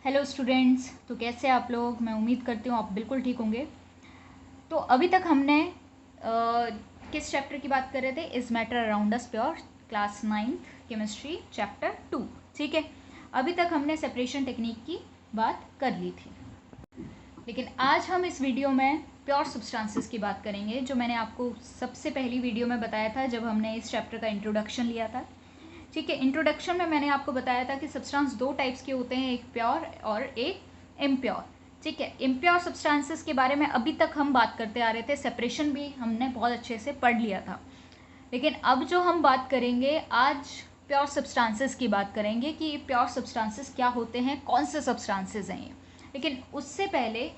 Hello students, तो कैसे आप लोग। मैं उम्मीद करती हूँ आप बिल्कुल ठीक होंगे। तो अभी तक हमने किस चैप्टर की बात कर रहे थे? Is matter around us pure, class 9th chemistry chapter 2। ठीक है, अभी तक हमने सेपरेशन टेक्निक की बात कर ली थी, लेकिन आज हम इस वीडियो में प्योर सब्सटेंसेस की बात करेंगे, जो मैंने आपको सबसे पहली वीडियो में बताया था जब हमने इस चैप्टर का इंट्रोडक्शन लिया था। ठीक है, इंट्रोडक्शन में मैंने आपको बताया था कि सब्सटेंस दो टाइप्स के होते हैं, एक प्योर और एक इम्प्योर। ठीक है, इम्प्योर सब्सटेंसेस के बारे में अभी तक हम बात करते आ रहे थे, सेपरेशन भी हमने बहुत अच्छे से पढ़ लिया था। लेकिन अब जो हम बात करेंगे आज, प्योर सब्सटेंसेस की बात करेंगे कि प्योर सब्सटेंसेस क्या होते हैं, कौन से सब्सटेंसेस हैं ये। लेकिन उससे पहले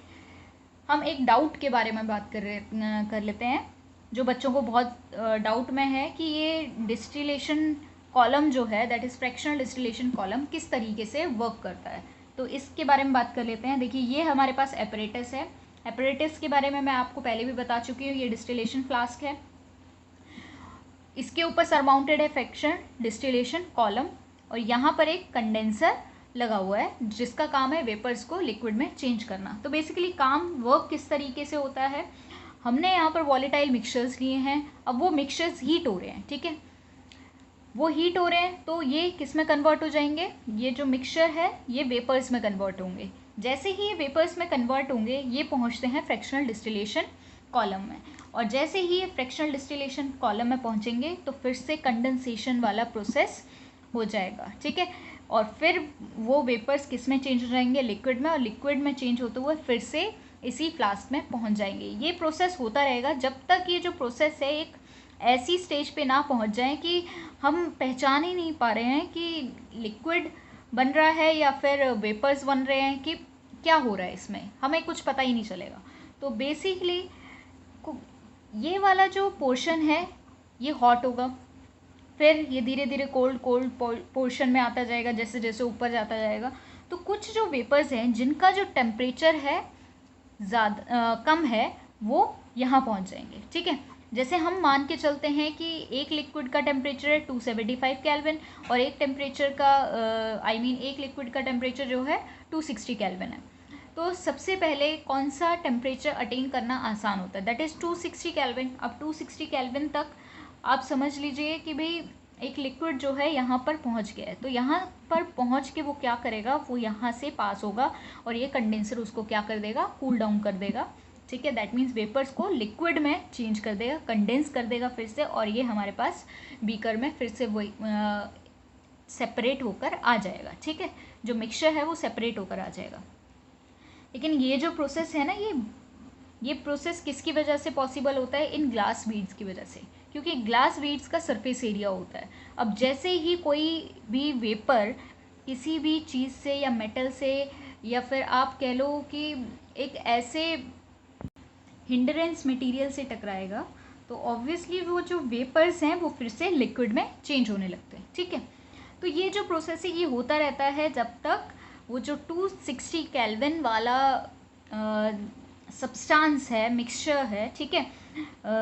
हम एक डाउट के बारे में बात कर लेते हैं, जो बच्चों को बहुत डाउट में है कि ये डिस्टिलेशन कॉलम जो है, that is fractional distillation column, किस तरीके से वर्क करता है। तो इसके बारे में बात कर लेते हैं। देखिए, ये हमारे पास एपरेटस है। एपरेटस के बारे में मैं आपको पहले भी बता चुकी हूँ। ये डिस्टिलेशन फ्लास्क है, इसके ऊपर सरमाउंटेड है फ्रैक्शनल डिस्टिलेशन कॉलम, और यहाँ पर एक कंडेंसर लगा हुआ है जिसका काम है वेपर्स को लिक्विड में चेंज करना। तो बेसिकली काम वर्क किस तरीके से होता है, हमने यहाँ पर वॉलेटाइल मिक्सचर्स लिए हैं। अब वो मिक्सचर्स हीट हो रहे हैं, ठीक है, वो हीट हो रहे हैं, तो ये किस में कन्वर्ट हो जाएंगे, ये जो मिक्सचर है ये वेपर्स में कन्वर्ट होंगे। जैसे ही ये वेपर्स में कन्वर्ट होंगे, ये पहुँचते हैं फ्रैक्शनल डिस्टिलेशन कॉलम में, और जैसे ही ये फ्रैक्शनल डिस्टिलेशन कॉलम में पहुँचेंगे तो फिर से कंडेंसेशन वाला प्रोसेस हो जाएगा। ठीक है, और फिर वो वेपर्स किस में चेंज हो जाएंगे, लिक्विड में, और लिक्विड में चेंज होते हुए फिर से इसी फ्लास्क में पहुंच जाएंगे। ये प्रोसेस होता रहेगा जब तक ये जो प्रोसेस है एक ऐसी स्टेज पे ना पहुंच जाए कि हम पहचान ही नहीं पा रहे हैं कि लिक्विड बन रहा है या फिर वेपर्स बन रहे हैं, कि क्या हो रहा है इसमें, हमें कुछ पता ही नहीं चलेगा। तो बेसिकली ये वाला जो पोर्शन है ये हॉट होगा, फिर ये धीरे धीरे कोल्ड कोल्ड पोर्शन में आता जाएगा जैसे जैसे ऊपर जाता जाएगा। तो कुछ जो वेपर्स हैं जिनका जो टेम्परेचर है ज़्यादा कम है, वो यहाँ पहुँच जाएंगे। ठीक है, जैसे हम मान के चलते हैं कि एक लिक्विड का टेम्परेचर है 275 केल्विन, और एक टेम्परेचर का एक लिक्विड का टेम्परेचर जो है 260 केल्विन है। तो सबसे पहले कौन सा टेम्परेचर अटेन करना आसान होता है, दैट इज़ 260 केल्विन। अब 260 केल्विन तक आप समझ लीजिए कि भाई एक लिक्विड जो है यहाँ पर पहुँच गया है, तो यहाँ पर पहुँच के वो क्या करेगा, वो यहाँ से पास होगा और ये कंडेंसर उसको क्या कर देगा, कूल डाउन कर देगा। ठीक है, दैट मीन्स वेपर्स को लिक्विड में चेंज कर देगा, कंडेंस कर देगा फिर से, और ये हमारे पास बीकर में फिर से वही सेपरेट होकर आ जाएगा। ठीक है, जो मिक्सचर है वो सेपरेट होकर आ जाएगा। लेकिन ये जो प्रोसेस है ना, ये प्रोसेस किसकी वजह से पॉसिबल होता है, इन ग्लास बीड्स की वजह से, क्योंकि ग्लास बीड्स का सरफेस एरिया होता है। अब जैसे ही कोई भी वेपर किसी भी चीज़ से या मेटल से, या फिर आप कह लो कि एक ऐसे हिंडरेंस मटेरियल से टकराएगा, तो ऑब्वियसली वो जो वेपर्स हैं वो फिर से लिक्विड में चेंज होने लगते हैं। ठीक है, तो ये जो प्रोसेस है ये होता रहता है जब तक वो जो 260 केल्विन वाला सब्सटेंस है, मिक्सचर है, ठीक है,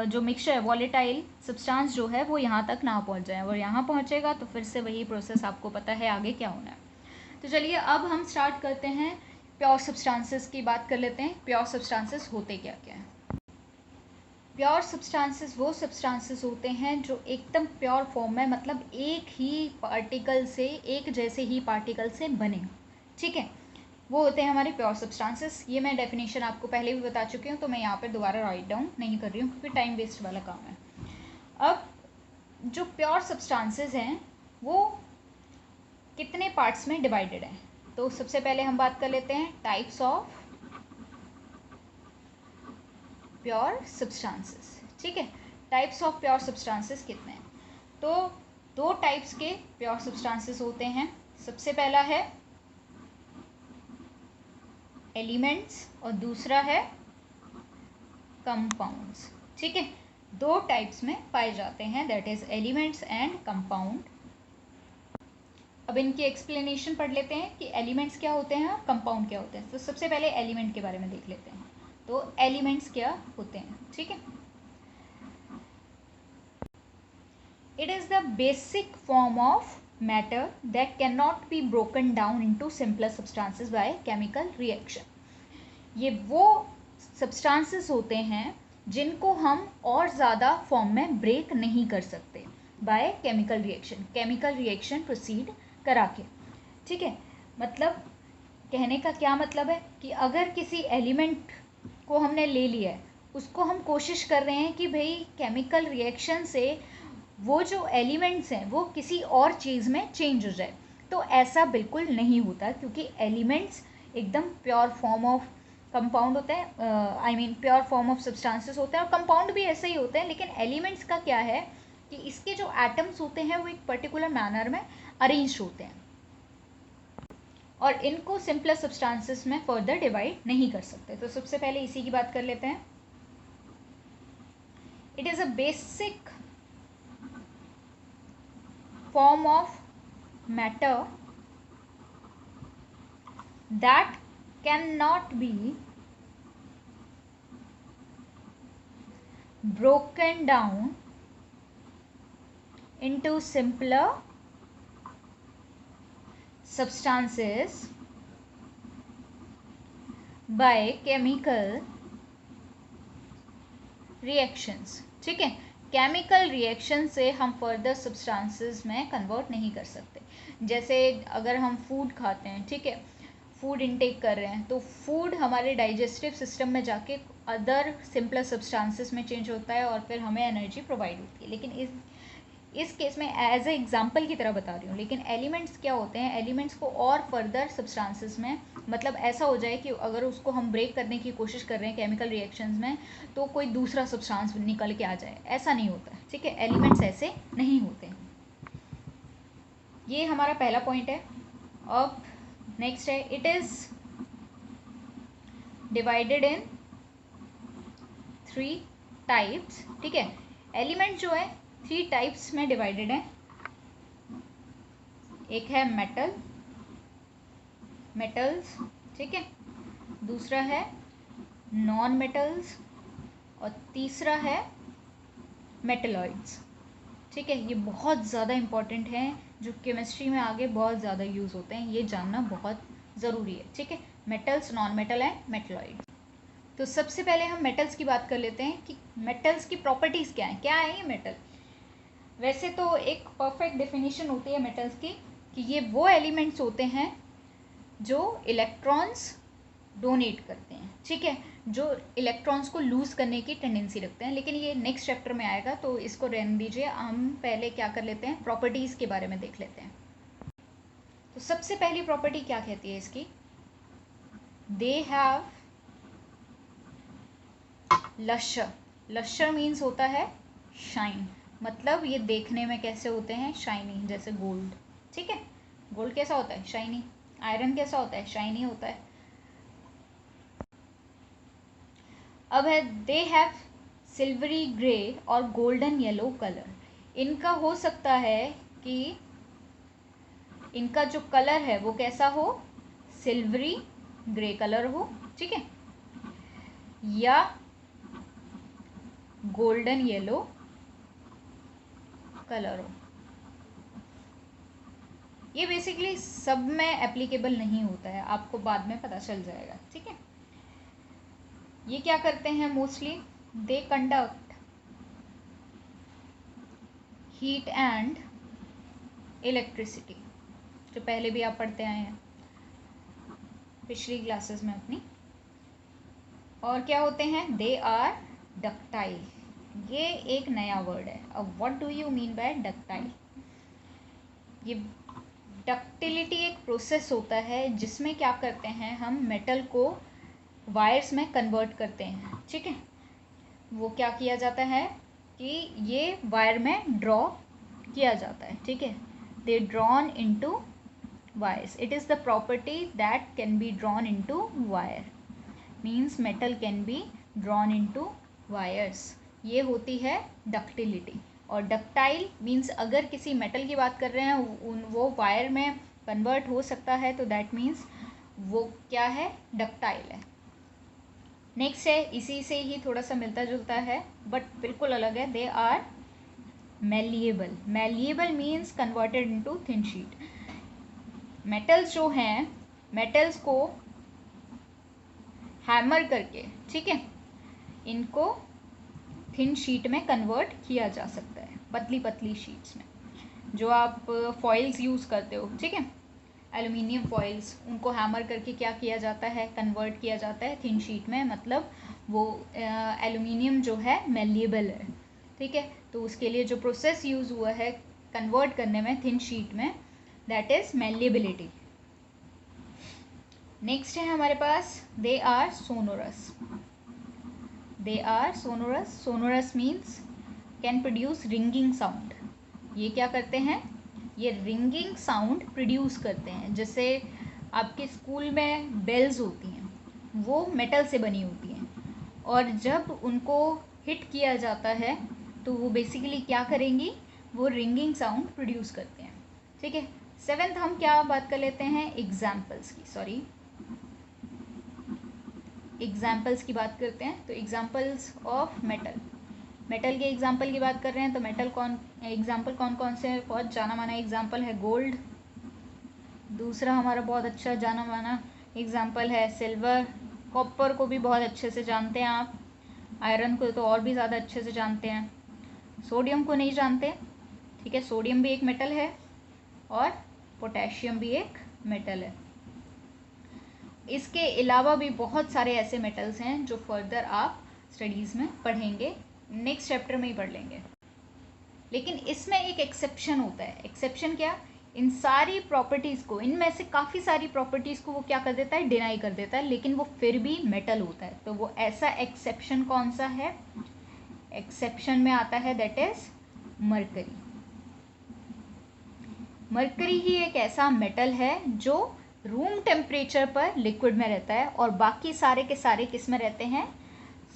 जो मिक्सचर है वॉलेटाइल सब्सटेंस जो है वो यहाँ तक ना पहुँच जाए, और यहाँ पहुँचेगा तो फिर से वही प्रोसेस आपको पता है आगे क्या होना है। तो चलिए अब हम स्टार्ट करते हैं, प्योर सब्सटेंसेस की बात कर लेते हैं। प्योर सब्सटेंसेस होते क्या क्या हैं। प्योर सब्सटेंसेस वो सब्सटेंसेस होते हैं जो एकदम प्योर फॉर्म में, मतलब एक ही पार्टिकल से, एक जैसे ही पार्टिकल से बने। ठीक है, वो होते हैं हमारे प्योर सब्सटेंसेस। ये मैं डेफिनेशन आपको पहले भी बता चुकी हूँ, तो मैं यहाँ पर दोबारा राइट डाउन नहीं कर रही हूँ क्योंकि टाइम वेस्ट वाला काम है। अब जो प्योर सब्सटेंसेस हैं वो कितने पार्ट्स में डिवाइडेड हैं, तो सबसे पहले हम बात कर लेते हैं टाइप्स ऑफ प्योर सब्सटेंसेस। ठीक है, टाइप्स ऑफ प्योर सब्सटेंसेस कितने हैं, तो दो टाइप्स के प्योर सब्सटेंसेस होते हैं। सबसे पहला है एलिमेंट्स और दूसरा है कंपाउंड्स। ठीक है, दो टाइप्स में पाए जाते हैं, that is elements and compound. अब इनकी एक्सप्लेनेशन पढ़ लेते हैं कि एलिमेंट्स क्या होते हैं और कंपाउंड क्या होते हैं। तो सबसे पहले एलिमेंट के बारे में देख लेते हैं। तो एलिमेंट्स क्या होते हैं, ठीक है, it is the basic form of matter that cannot be broken down into simpler substances by chemical reaction. ये वो substances होते हैं जिनको हम और ज़्यादा फॉर्म में ब्रेक नहीं कर सकते बाय केमिकल रिएक्शन प्रोसीड करा के. ठीक है, मतलब कहने का क्या मतलब है कि अगर किसी एलिमेंट को हमने ले लिया है, उसको हम कोशिश कर रहे हैं कि भाई केमिकल रिएक्शन से वो जो एलिमेंट्स हैं वो किसी और चीज़ में चेंज हो जाए, तो ऐसा बिल्कुल नहीं होता, क्योंकि एलिमेंट्स एकदम प्योर फॉर्म ऑफ कंपाउंड होते हैं, I mean pure form of substances होते हैं, और कंपाउंड भी ऐसे ही होते हैं. लेकिन एलिमेंट्स का क्या है कि इसके जो एटम्स होते हैं वो एक पर्टिकुलर मैनर में अरेंज होते हैं, और इनको सिंपलर सब्सटेंसेस में फर्दर डिवाइड नहीं कर सकते. तो सबसे पहले इसी की बात कर लेते हैं. It is a basic form of matter that cannot be broken down into simpler substances by chemical reactions. ठीक है, केमिकल रिएक्शन से हम फर्दर सब्सटेंसेस में कन्वर्ट नहीं कर सकते. जैसे अगर हम फूड खाते हैं, ठीक है, फूड इनटेक कर रहे हैं, तो फूड हमारे डाइजेस्टिव सिस्टम में जाके अदर सिंपलर सब्सटेंसेस में चेंज होता है और फिर हमें एनर्जी प्रोवाइड होती है. लेकिन इस केस में एज ए एग्जाम्पल की तरह बता रही हूँ. लेकिन एलिमेंट्स क्या होते हैं, एलिमेंट्स को और फर्दर सब्सटेंसेस में, मतलब ऐसा हो जाए कि अगर उसको हम ब्रेक करने की कोशिश कर रहे हैं केमिकल रिएक्शंस में, तो कोई दूसरा सब्सटेंस निकल के आ जाए, ऐसा नहीं होता. ठीक है, एलिमेंट्स ऐसे नहीं होते. ये हमारा पहला पॉइंट है. अब नेक्स्ट है, it is divided in 3 types. ठीक है, एलिमेंट जो है 3 टाइप्स में डिवाइडेड है. एक है मेटल्स, ठीक है, दूसरा है नॉन मेटल्स, और तीसरा है मेटलॉइड्स. ठीक है, ये बहुत ज़्यादा इम्पॉर्टेंट हैं, जो केमिस्ट्री में आगे बहुत ज़्यादा यूज़ होते हैं. ये जानना बहुत ज़रूरी है. ठीक है, metals, non metal and metalloid. तो सबसे पहले हम मेटल्स की बात कर लेते हैं कि मेटल्स की प्रॉपर्टीज़ क्या है ये मेटल. वैसे तो एक परफेक्ट डेफिनेशन होती है मेटल्स की कि ये वो एलिमेंट्स होते हैं जो इलेक्ट्रॉन्स डोनेट करते हैं. ठीक है, जो इलेक्ट्रॉन्स को लूज़ करने की टेंडेंसी रखते हैं. लेकिन ये नेक्स्ट चैप्टर में आएगा, तो इसको रहने दीजिए. हम पहले क्या कर लेते हैं, प्रॉपर्टीज़ के बारे में देख लेते हैं. तो सबसे पहली प्रॉपर्टी क्या कहती है इसकी, they have lustre. Lustre means होता है शाइन, मतलब ये देखने में कैसे होते हैं, शाइनी, जैसे गोल्ड. ठीक है, गोल्ड कैसा होता है, शाइनी. आयरन कैसा होता है, शाइनी होता है. अब है, दे हैव सिल्वरी ग्रे और गोल्डन येलो कलर. इनका हो सकता है कि इनका जो कलर है वो कैसा हो, सिल्वरी ग्रे कलर हो. ठीक है, या गोल्डन येलो कलर हो. ये बेसिकली सब में एप्लीकेबल नहीं होता है, आपको बाद में पता चल जाएगा. ठीक है, ये क्या करते हैं mostly, they conduct heat and electricity, जो पहले भी आप पढ़ते आए हैं पिछली क्लासेस में अपनी. और क्या होते हैं, दे आर डक्टाइल. ये एक नया वर्ड है. अब what do you mean by ductile. ये डक्टिलिटी एक प्रोसेस होता है जिसमें क्या करते हैं, हम मेटल को वायर्स में कन्वर्ट करते हैं. ठीक है, वो क्या किया जाता है कि ये वायर में ड्रॉ किया जाता है. ठीक है, they drawn into wires. It is the property that can be drawn into wire, means metal can be drawn into wires. ये होती है डक्टिलिटी. और डक्टाइल मीन्स अगर किसी मेटल की बात कर रहे हैं वो वायर में कन्वर्ट हो सकता है, तो दैट मीन्स वो क्या है, डक्टाइल है. नेक्स्ट है, इसी से ही थोड़ा सा मिलता जुलता है बट बिल्कुल अलग है, they are malleable. Malleable means converted into thin sheet. Metals जो हैं, मेटल्स को हैमर करके, ठीक है, इनको थिन शीट में कन्वर्ट किया जा सकता है, पतली पतली शीट्स में। जो आप फॉइल्स यूज़ करते हो, ठीक है, एल्यूमिनियम फॉइल्स, उनको हैमर करके क्या किया जाता है, कन्वर्ट किया जाता है थिन शीट में। मतलब वो एल्यूमिनियम जो है मेलिएबल है, ठीक है। तो उसके लिए जो प्रोसेस यूज़ हुआ है कन्वर्ट करने में थिन शीट में, दैट इज़ मेलिएबिलिटी। नेक्स्ट है हमारे पास they are sonorous. They are sonorous. Sonorous means can produce ringing sound. ये क्या करते हैं, ये रिंगिंग साउंड प्रोड्यूस करते हैं। जैसे आपके स्कूल में बेल्स होती हैं, वो मेटल से बनी होती हैं, और जब उनको हिट किया जाता है तो वो बेसिकली क्या करेंगी, वो रिंगिंग साउंड प्रोड्यूस करते हैं, ठीक है। सेवेंथ हम क्या बात कर लेते हैं, एग्जाम्पल्स की, सॉरी, एग्जाम्पल्स की बात करते हैं। तो एग्जाम्पल्स ऑफ मेटल, मेटल के एग्जाम्पल की बात कर रहे हैं तो मेटल एग्जाम्पल कौन कौन से हैं। बहुत जाना माना एग्जाम्पल है गोल्ड, दूसरा हमारा बहुत अच्छा जाना माना एग्जाम्पल है सिल्वर। कॉपर को भी बहुत अच्छे से जानते हैं आप, आयरन को तो और भी ज़्यादा अच्छे से जानते हैं, सोडियम को नहीं जानते, ठीक है। सोडियम भी एक मेटल है और पोटेशियम भी एक मेटल है। इसके अलावा भी बहुत सारे ऐसे मेटल्स हैं जो फर्दर आप स्टडीज़ में पढ़ेंगे, नेक्स्ट चैप्टर में ही पढ़ लेंगे। लेकिन इसमें एक एक्सेप्शन होता है। एक्सेप्शन क्या, इन सारी प्रॉपर्टीज़ को, इनमें से काफ़ी सारी प्रॉपर्टीज़ को वो क्या कर देता है, डिनाई कर देता है, लेकिन वो फिर भी मेटल होता है। तो वो ऐसा एक्सेप्शन कौन सा है, एक्सेप्शन में आता है दैट इज मरकरी। मरकरी ही एक ऐसा मेटल है जो रूम टेम्परेचर पर लिक्विड में रहता है और बाकी सारे के सारे किस में रहते हैं,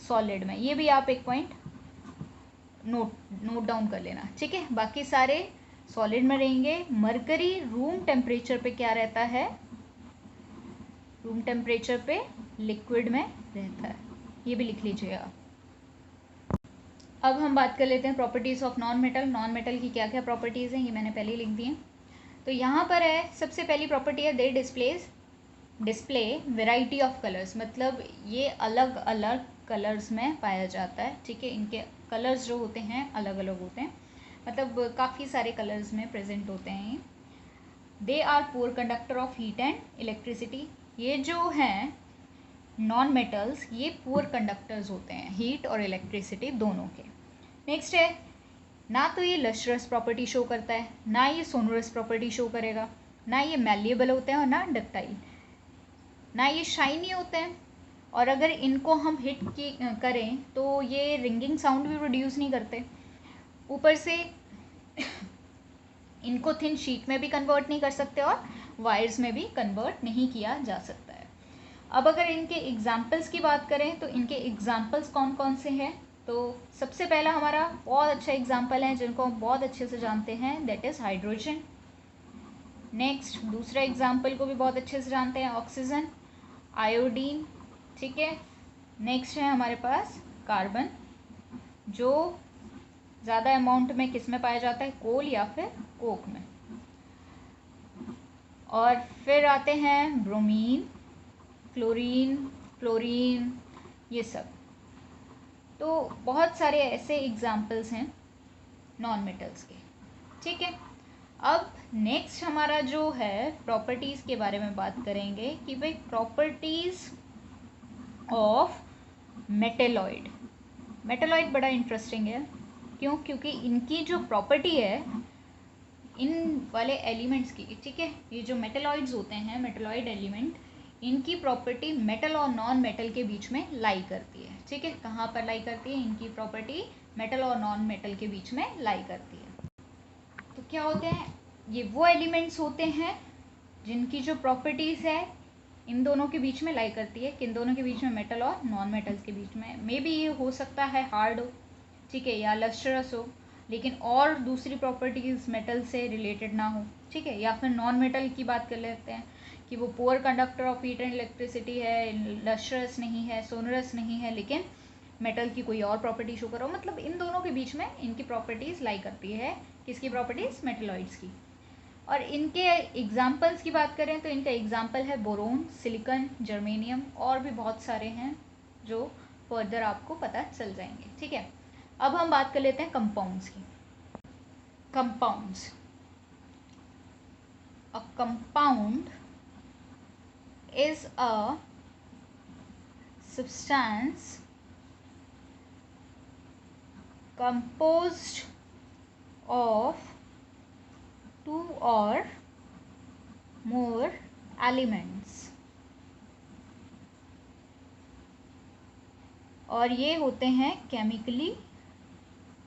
सॉलिड में। ये भी आप एक पॉइंट नोट डाउन कर लेना, ठीक है। बाकी सारे सॉलिड में रहेंगे, मरकरी रूम टेम्परेचर पे क्या रहता है, रूम टेम्परेचर पे लिक्विड में रहता है। ये भी लिख लीजिएगा। अब हम बात कर लेते हैं properties of non metal. Non metal की क्या क्या प्रॉपर्टीज़ हैं, ये मैंने पहले ही लिख दी हैं। तो यहाँ पर है, सबसे पहली प्रॉपर्टी है दे डिस्प्ले वेराइटी ऑफ कलर्स। मतलब ये अलग अलग कलर्स में पाया जाता है, ठीक है। इनके कलर्स जो होते हैं अलग अलग होते हैं, मतलब काफ़ी सारे कलर्स में प्रेजेंट होते हैं। They are poor conductor of heat and electricity. ये जो हैं नॉन मेटल्स, ये पुअर कंडक्टर्स होते हैं हीट और इलेक्ट्रिसिटी दोनों के। नेक्स्ट है, ना तो ये लस्ट्रस प्रॉपर्टी शो करता है, ना ये सोनोरस प्रॉपर्टी शो करेगा, ना ये मैलिएबल होते हैं और ना डक्टाइल, ना ये शाइनी होते हैं। और अगर इनको हम हिट करें तो ये रिंगिंग साउंड भी प्रोड्यूस नहीं करते। ऊपर से इनको थिन शीट में भी कन्वर्ट नहीं कर सकते और वायर्स में भी कन्वर्ट नहीं किया जा सकता है। अब अगर इनके एग्जाम्पल्स की बात करें तो इनके एग्जाम्पल्स कौन कौन से हैं, तो सबसे पहला हमारा बहुत अच्छा एग्जाम्पल है जिनको हम बहुत अच्छे से जानते हैं, दैट इज़ हाइड्रोजन। नेक्स्ट दूसरा एग्जाम्पल को भी बहुत अच्छे से जानते हैं, ऑक्सीजन, आयोडीन, ठीक है। नेक्स्ट है हमारे पास कार्बन, जो ज़्यादा अमाउंट में किस में पाया जाता है, कोल या फिर कोक में। और फिर आते हैं ब्रोमीन, क्लोरीन, फ्लोरीन, ये सब। तो बहुत सारे ऐसे एग्जाम्पल्स हैं नॉन मेटल्स के, ठीक है। अब नेक्स्ट हमारा जो है प्रॉपर्टीज़ के बारे में बात करेंगे कि भाई प्रॉपर्टीज़ ऑफ मेटेलॉइड। मेटेलॉइड बड़ा इंटरेस्टिंग है, क्यों, क्योंकि इनकी जो प्रॉपर्टी है इन वाले एलिमेंट्स की, ठीक है, ये जो मेटेलॉइड्स होते हैं, मेटेलॉइड एलिमेंट, इनकी प्रॉपर्टी मेटल और नॉन मेटल के बीच में लाई करती है, ठीक है। कहाँ पर लाई करती है, इनकी प्रॉपर्टी मेटल और नॉन मेटल के बीच में लाई करती है। तो क्या होते हैं, ये वो एलिमेंट्स होते हैं जिनकी जो प्रॉपर्टीज़ है इन दोनों के बीच में लाई करती है, किन दोनों के बीच में, मेटल और नॉन मेटल्स के बीच में। मे बी ये हो सकता है हार्ड हो, ठीक है, या लस्ट्रस हो, लेकिन और दूसरी प्रॉपर्टीज़ मेटल से रिलेटेड ना हो, ठीक है। या फिर नॉन मेटल की बात कर लेते हैं कि वो poor conductor of heat and electricity है, लस्ट्रस नहीं है, सोनरस नहीं है, लेकिन मेटल की कोई और प्रॉपर्टी शो करो, मतलब इन दोनों के बीच में इनकी प्रॉपर्टीज़ लाई करती है। किसकी प्रॉपर्टीज़? मेटलॉइड्स की। और इनके एग्जाम्पल्स की बात करें तो इनका एग्जाम्पल है बोरोन, सिलिकॉन, जर्मेनियम, और भी बहुत सारे हैं जो फर्दर आपको पता चल जाएंगे। ठीक है, अब हम बात कर लेते हैं कंपाउंड्स की। Compounds, a compound is a substance composed of two or more elements, और ये होते हैं chemically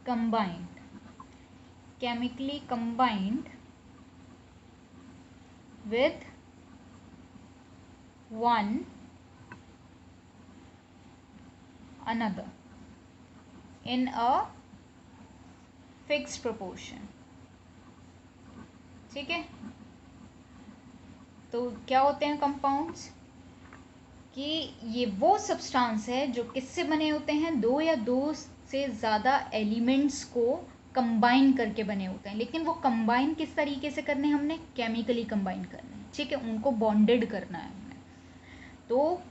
combined with one another in a fixed proportion। ठीक है, तो क्या होते हैं कंपाउंड्स? कि ये वो सब्सटेंस है जो किससे बने होते हैं? दो या दो से ज़्यादा एलिमेंट्स को कंबाइन करके बने होते हैं। लेकिन वो कंबाइन किस तरीके से करने हैं? हमने केमिकली कंबाइन करने हैं। ठीक है, उनको बॉन्डेड करना है हमने। तो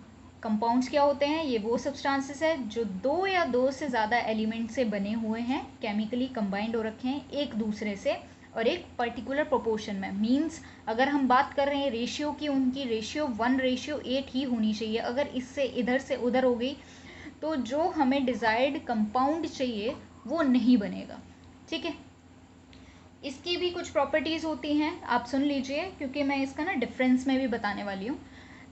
कंपाउंड्स क्या होते हैं? ये वो सब्सटेंसेस है जो दो या दो से ज़्यादा एलिमेंट से बने हुए हैं, केमिकली कंबाइंड हो रखे हैं एक दूसरे से, और एक पर्टिकुलर प्रोपोर्शन में। मींस अगर हम बात कर रहे हैं रेशियो की, उनकी रेशियो 1:8 ही होनी चाहिए। अगर इससे इधर से उधर हो गई तो जो हमें डिज़ायर्ड कंपाउंड चाहिए वो नहीं बनेगा। ठीक है, इसकी भी कुछ प्रॉपर्टीज़ होती हैं, आप सुन लीजिए, क्योंकि मैं इसका ना डिफरेंस में भी बताने वाली हूँ।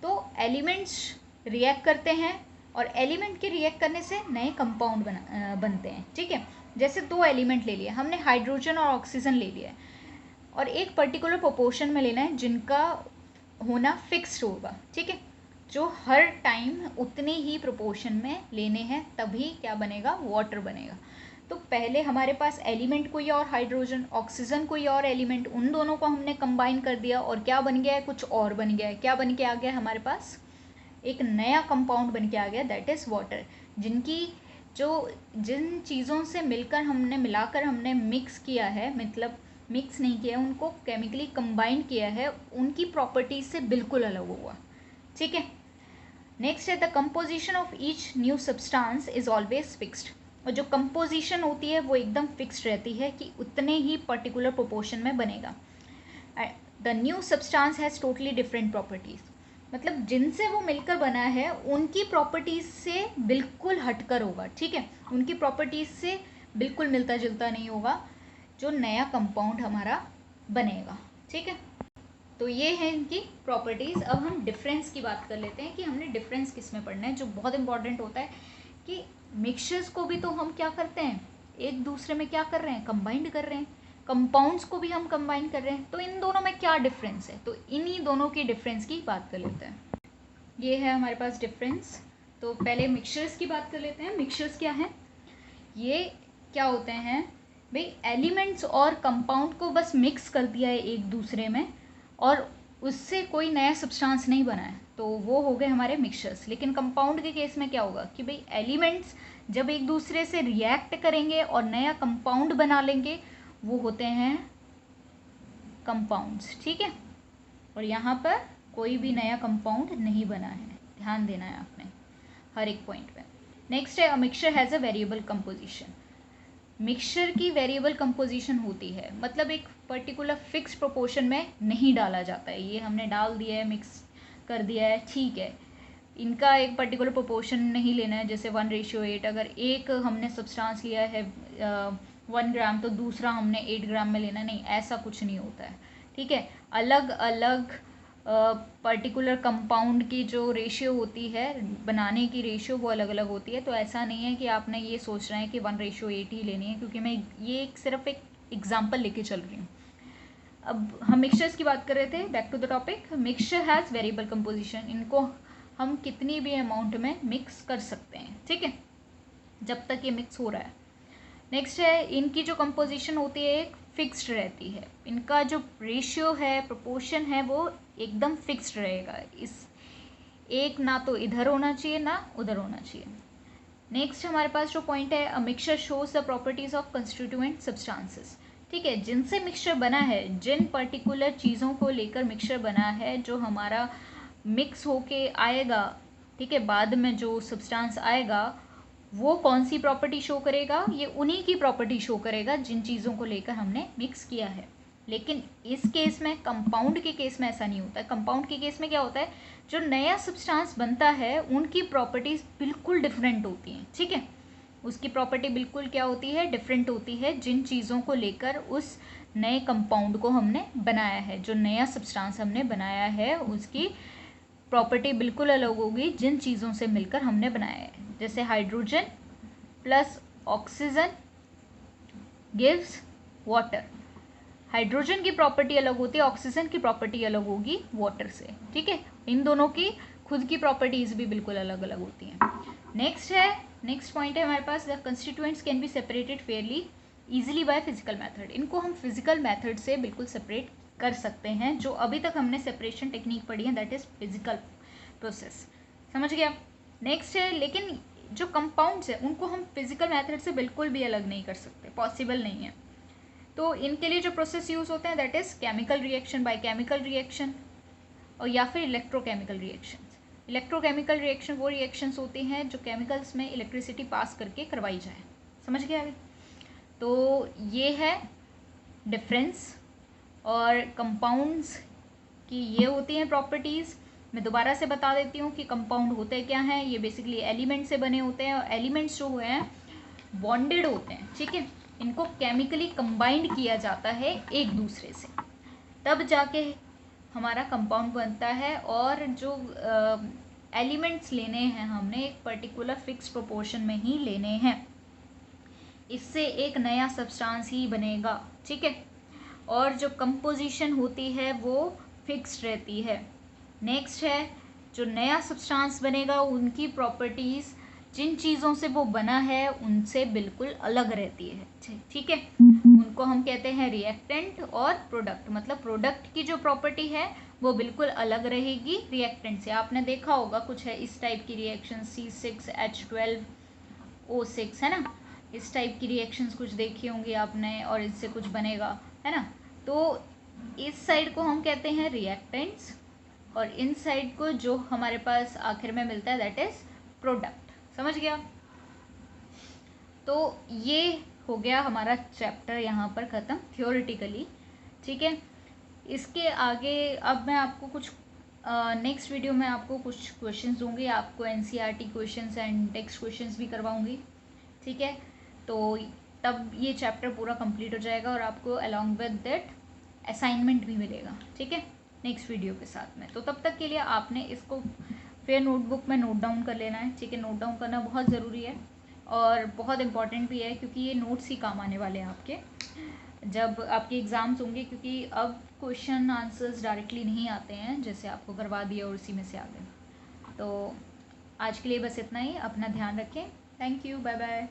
तो एलिमेंट्स रिएक्ट करते हैं और एलिमेंट के रिएक्ट करने से नए कंपाउंड बनते हैं। ठीक है, जैसे दो एलिमेंट ले लिए हमने, हाइड्रोजन और ऑक्सीजन ले लिया है, और एक पर्टिकुलर प्रोपोर्शन में लेना है जिनका होना फिक्स्ड होगा। ठीक है, जो हर टाइम उतने ही प्रोपोर्शन में लेने हैं, तभी क्या बनेगा? वाटर बनेगा। तो पहले हमारे पास एलिमेंट कोई और, हाइड्रोजन, ऑक्सीजन कोई और एलिमेंट, उन दोनों को हमने कंबाइन कर दिया और क्या बन गया है? कुछ और बन गया है। क्या बन के आ गया हमारे पास? एक नया कंपाउंड बन के आ गया, दैट इज़ वाटर। जिन चीज़ों से मिलाकर हमने मिक्स किया है, मतलब मिक्स नहीं किया, उनको केमिकली कंबाइन किया है, उनकी प्रॉपर्टीज से बिल्कुल अलग हुआ। ठीक है, नेक्स्ट है the composition of each new substance is always fixed. और जो कंपोजिशन होती है वो एकदम फिक्स्ड रहती है कि उतने ही पर्टिकुलर प्रोपोर्शन में बनेगा। The new substance has totally different properties, मतलब जिनसे वो मिलकर बना है उनकी प्रॉपर्टीज से बिल्कुल हटकर होगा। ठीक है, उनकी प्रॉपर्टीज से बिल्कुल मिलता जुलता नहीं होगा जो नया कंपाउंड हमारा बनेगा। ठीक है, तो ये है इनकी प्रॉपर्टीज़। अब हम डिफरेंस की बात कर लेते हैं कि हमने डिफरेंस किस में पढ़ना है, जो बहुत इंपॉर्टेंट होता है कि मिक्सचर्स को भी तो हम क्या करते हैं? एक दूसरे में क्या कर रहे हैं? कंबाइंड कर रहे हैं। कंपाउंड्स को भी हम कंबाइन कर रहे हैं। तो इन दोनों में क्या डिफरेंस है? तो इन्हीं दोनों की डिफरेंस की बात कर लेते हैं। ये है हमारे पास डिफरेंस। तो पहले मिक्सचर्स की बात कर लेते हैं। मिक्सचर्स क्या है? ये क्या होते हैं भाई? एलिमेंट्स और कंपाउंड को बस मिक्स कर दिया है एक दूसरे में और उससे कोई नया सब्सटेंस नहीं बना है, तो वो हो गए हमारे मिक्सचर्स। लेकिन कंपाउंड के केस में क्या होगा कि भाई एलिमेंट्स जब एक दूसरे से रिएक्ट करेंगे और नया कंपाउंड बना लेंगे, वो होते हैं कंपाउंड्स। ठीक है, और यहाँ पर कोई भी नया कंपाउंड नहीं बना है, ध्यान देना है आपने हर एक पॉइंट पे। नेक्स्ट है a mixture has a variable composition. Mixture की वेरिएबल कंपोजिशन होती है, मतलब एक पर्टिकुलर फिक्स प्रोपोर्शन में नहीं डाला जाता है। ये हमने डाल दिया है, मिक्स कर दिया है, ठीक है, इनका एक पर्टिकुलर प्रोपोर्शन नहीं लेना है। जैसे 1:8, अगर एक हमने सब्सटेंस लिया है 1 ग्राम तो दूसरा हमने 8 ग्राम में लेना, नहीं, ऐसा कुछ नहीं होता है। ठीक है, अलग अलग पर्टिकुलर कंपाउंड की जो रेशियो होती है, बनाने की रेशियो, वो अलग अलग होती है। तो ऐसा नहीं है कि आपने ये सोच रहे हैं कि 1:8 ही लेनी है, क्योंकि मैं ये सिर्फ एक एग्जाम्पल लेके चल रही हूँ। अब हम मिक्सचर्स की बात कर रहे थे, back to the topic. Mixture has variable composition, इनको हम कितनी भी अमाउंट में मिक्स कर सकते हैं। ठीक है, जब तक ये मिक्स हो रहा है। नेक्स्ट है इनकी जो कंपोजिशन होती है एक फिक्स्ड रहती है। इनका जो रेशियो है, प्रोपोर्शन है, वो एकदम फिक्स्ड रहेगा। इस एक ना तो इधर होना चाहिए ना उधर होना चाहिए। नेक्स्ट हमारे पास जो पॉइंट है, a mixture shows the properties of constituent substances. ठीक है, जिनसे मिक्सचर बना है, जिन पर्टिकुलर चीज़ों को लेकर मिक्सचर बना है, जो हमारा मिक्स होके आएगा, ठीक है, बाद में जो सब्सटेंस आएगा वो कौन सी प्रॉपर्टी शो करेगा, ये उन्हीं की प्रॉपर्टी शो करेगा जिन चीज़ों को लेकर हमने मिक्स किया है। लेकिन इस केस में, कंपाउंड के केस में ऐसा नहीं होता है। कंपाउंड के केस में क्या होता है, जो नया सब्सटेंस बनता है उनकी प्रॉपर्टीज़ बिल्कुल डिफरेंट होती हैं। ठीक है, उसकी प्रॉपर्टी बिल्कुल क्या होती है, डिफरेंट होती है, जिन चीज़ों को लेकर उस नए कंपाउंड को हमने बनाया है, जो नया सब्सटेंस हमने बनाया है उसकी प्रॉपर्टी बिल्कुल अलग होगी जिन चीज़ों से मिलकर हमने बनाया है। जैसे hydrogen plus oxygen gives water. Hydrogen की प्रॉपर्टी अलग होती है, ऑक्सीजन की प्रॉपर्टी अलग होगी वाटर से। ठीक है, इन दोनों की खुद की प्रॉपर्टीज भी बिल्कुल अलग अलग होती हैं। नेक्स्ट पॉइंट है हमारे पास, the constituents can be separated fairly easily by physical method. इनको हम फिजिकल मेथड से बिल्कुल सेपरेट कर सकते हैं। जो अभी तक हमने सेपरेशन टेक्निक पढ़ी है दैट इज फिजिकल प्रोसेस, समझ गया। नेक्स्ट है, लेकिन जो कंपाउंड्स है उनको हम फिजिकल मेथड से बिल्कुल भी अलग नहीं कर सकते, पॉसिबल नहीं है। तो इनके लिए जो प्रोसेस यूज़ होते हैं that is chemical reaction, by chemical reaction, और या फिर इलेक्ट्रोकेमिकल रिएक्शंस। इलेक्ट्रोकेमिकल रिएक्शन वो रिएक्शंस होती हैं जो केमिकल्स में इलेक्ट्रिसिटी पास करके करवाई जाए, समझ गया अभी। तो ये है डिफरेंस, और कंपाउंड्स की ये होती हैं प्रॉपर्टीज़। मैं दोबारा से बता देती हूँ कि कंपाउंड होते क्या हैं। ये बेसिकली एलिमेंट से बने होते हैं, और एलिमेंट्स जो हुए हैं बॉन्डेड होते हैं। ठीक है, इनको केमिकली कंबाइंड किया जाता है एक दूसरे से, तब जाके हमारा कंपाउंड बनता है। और जो एलिमेंट्स लेने हैं हमने एक पर्टिकुलर फिक्स प्रोपोर्शन में ही लेने हैं, इससे एक नया सब्सटेंस ही बनेगा। ठीक है, और जो कंपोजिशन होती है वो फिक्स्ड रहती है। नेक्स्ट है, जो नया सब्सटेंस बनेगा उनकी प्रॉपर्टीज़ जिन चीज़ों से वो बना है उनसे बिल्कुल अलग रहती है। ठीक है, उनको हम कहते हैं रिएक्टेंट और प्रोडक्ट। मतलब प्रोडक्ट की जो प्रॉपर्टी है वो बिल्कुल अलग रहेगी रिएक्टेंट से। आपने देखा होगा कुछ है इस टाइप की रिएक्शन, C6H12O6 है ना, इस टाइप की रिएक्शंस कुछ देखी होंगी आपने, और इससे कुछ बनेगा, है ना। तो इस साइड को हम कहते हैं रिएक्टेंट्स, और इन साइड को जो हमारे पास आखिर में मिलता है दैट इज प्रोडक्ट, समझ गया। तो ये हो गया हमारा चैप्टर यहाँ पर ख़त्म थियोरेटिकली। ठीक है, इसके आगे अब मैं आपको कुछ नेक्स्ट वीडियो में आपको कुछ क्वेश्चंस दूंगी, आपको NCERT questions and text questions भी करवाऊंगी। ठीक है, तो तब ये चैप्टर पूरा कंप्लीट हो जाएगा और आपको अलॉन्ग विद दैट असाइनमेंट भी मिलेगा। ठीक है, नेक्स्ट वीडियो के साथ में। तो तब तक के लिए आपने इसको फिर नोटबुक में नोट डाउन कर लेना है। ठीक है, नोट डाउन करना बहुत ज़रूरी है और बहुत इम्पॉर्टेंट भी है, क्योंकि ये नोट्स ही काम आने वाले हैं आपके जब आपके एग्ज़ाम्स होंगे। क्योंकि अब क्वेश्चन आंसर्स डायरेक्टली नहीं आते हैं, जैसे आपको करवा दिया और उसी में से आ गए। तो आज के लिए बस इतना ही, अपना ध्यान रखें। Thank you, bye bye.